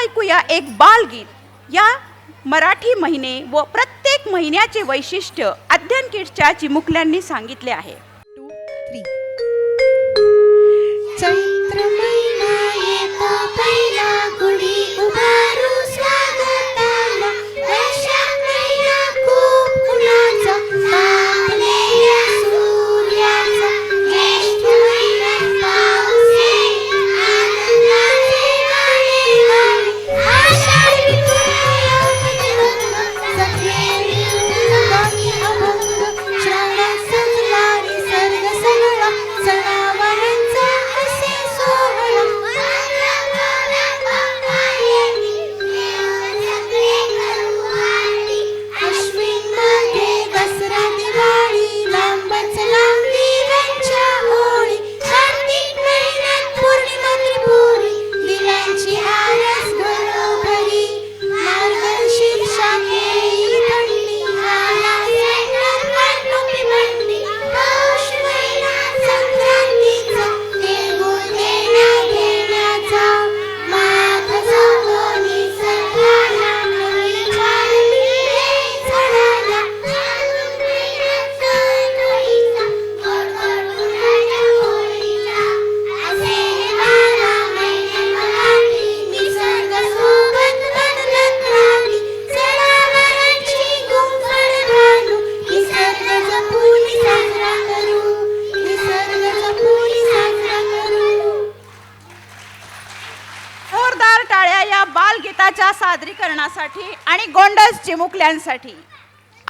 ऐकूया एक बालगीत। या मराठी महिने व प्रत्येक महिन्याचे वैशिष्ट्य अध्ययन किटच्या चिमुकल्यांनी सांगितले आहे। 2 3 चैत्र महिना येतो पहिला गुढी उभारू स्वागताला वैशाख महिना खूप उन्हाचा तापलेल्या सूर्याचा ज्येष्ठ महिन्यात पाऊस येईल आनंदाचे गाणे गाणे आषाढ सखेली गाणी अभंग श्रावणात सजला निसर्ग सगळा सणावारांचा असे सोहळा अश्विन मध्ये दसरा दिवाळी लांबच लांब दिव्यांच्या ओळी कार्तिक महिन्यात पौर्णिमा त्रिपुरी दिव्यांची आरस घरोघरी मार्गशीर्षा येई थंडी आला स्वेटर काढून बंडी पौष महिना संक्रांतीचा तिळगुळ देण्या घेण्याचा माघ जातो निसर्गाला नवी झाडे झाडाला फाल्गुन महिन्यात सण होळीचा गोड गोड उन्हाळ्या होळीचा असे हे 12 महिने मराठी निसर्ग सोबत बदलत राही सणावारांची गुंफण घालू निसर्ग जपून साजरा करू निसर्ग जपून साजरा करू। जोरदार टाळ्या या बालगीताच्या सादरीकरणासाठी आणि गोंडस चिमुकल्यांसाठी।